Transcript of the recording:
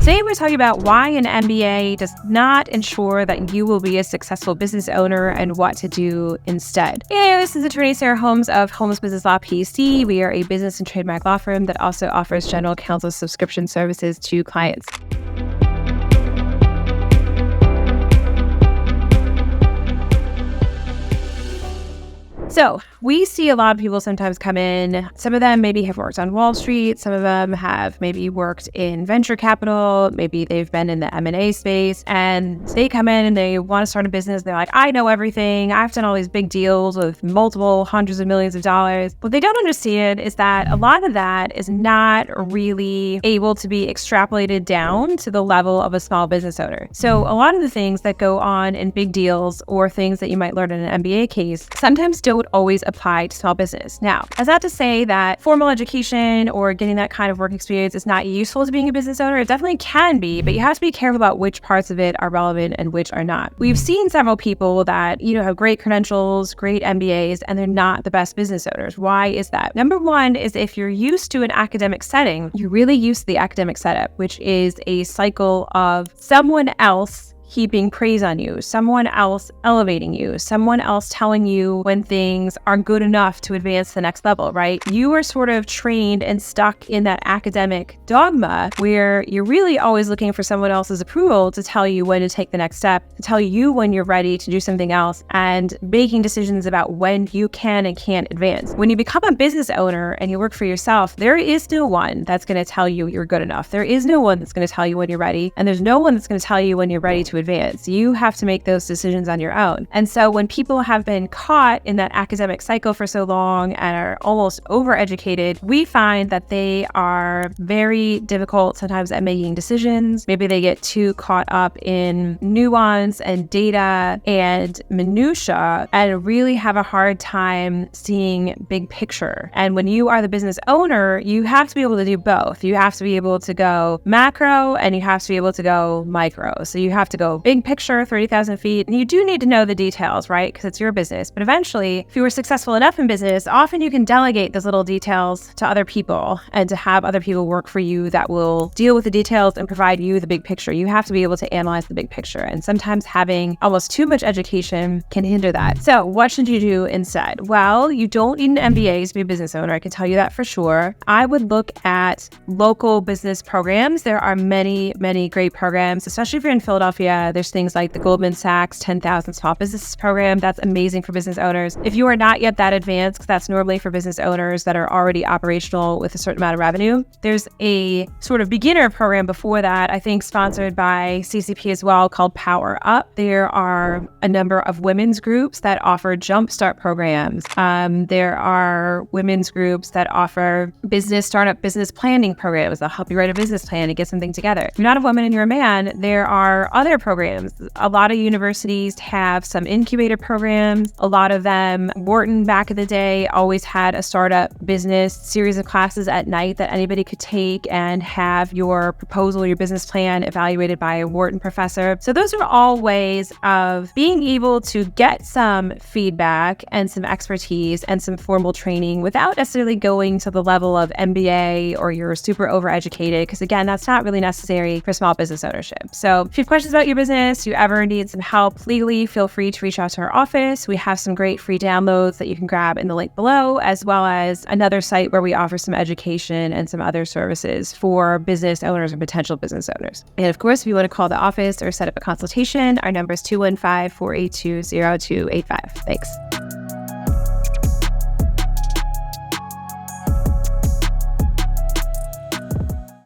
Today we're talking about why an MBA does not ensure that you will be a successful business owner and what to do instead. Hey, this is attorney Sarah Holmes of Holmes Business Law P.C. We are a business and trademark law firm that also offers general counsel subscription services to clients. So we see a lot of people sometimes come in. Some of them maybe have worked on Wall Street. Some of them have maybe worked in venture capital. Maybe they've been in the M&A space, and they come in and they want to start a business. They're like, I know everything. I've done all these big deals with multiple hundreds of millions of dollars. What they don't understand is that a lot of that is not really able to be extrapolated down to the level of a small business owner. So a lot of the things that go on in big deals or things that you might learn in an MBA case sometimes don't always apply to small business. Now, that's not to say that formal education or getting that kind of work experience is not useful to being a business owner. It definitely can be, but you have to be careful about which parts of it are relevant and which are not. We've seen several people that, have great credentials, great MBAs, and they're not the best business owners. Why is that? Number one is if you're used to an academic setting, you're really used to the academic setup, which is a cycle of someone else heaping praise on you, someone else elevating you, someone else telling you when things are good enough to advance to the next level, right? You are sort of trained and stuck in that academic dogma where you're really always looking for someone else's approval to tell you when to take the next step, to tell you when you're ready to do something else, and making decisions about when you can and can't advance. When you become a business owner and you work for yourself, there is no one that's going to tell you you're good enough. There is no one that's going to tell you when you're ready, and there's no one that's going to tell you when you're ready to advance. You have to make those decisions on your own. And so when people have been caught in that academic cycle for so long and are almost overeducated, we find that they are very difficult sometimes at making decisions. Maybe they get too caught up in nuance and data and minutia and really have a hard time seeing big picture. And when you are the business owner, you have to be able to do both. You have to be able to go macro and you have to be able to go micro. So you have to go big picture, 30,000 feet, and you do need to know the details, right? Because it's your business. But eventually, if you were successful enough in business, often you can delegate those little details to other people and to have other people work for you that will deal with the details and provide you the big picture. You have to be able to analyze the big picture. And sometimes having almost too much education can hinder that. So what should you do instead? Well, you don't need an MBA to be a business owner. I can tell you that for sure. I would look at local business programs. There are many, many great programs, especially if you're in Philadelphia. There's things like the Goldman Sachs 10,000 Small Businesses Program. That's amazing for business owners. If you are not yet that advanced, because that's normally for business owners that are already operational with a certain amount of revenue, there's a sort of beginner program before that, I think sponsored by CCP as well, called Power Up. There are a number of women's groups that offer jumpstart programs. There are women's groups that offer startup business planning programs. They'll help you write a business plan and get something together. If you're not a woman and you're a man, there are other programs. A lot of universities have some incubator programs. A lot of them, Wharton back in the day always had a startup business series of classes at night that anybody could take and have your proposal, your business plan evaluated by a Wharton professor. So those are all ways of being able to get some feedback and some expertise and some formal training without necessarily going to the level of MBA or you're super overeducated, because again, that's not really necessary for small business ownership. So if you have questions about your business, you ever need some help legally, feel free to reach out to our office. We have some great free downloads that you can grab in the link below, as well as another site where we offer some education and some other services for business owners and potential business owners. And of course, if you want to call the office or set up a consultation, our number is 215-482-0285. Thanks.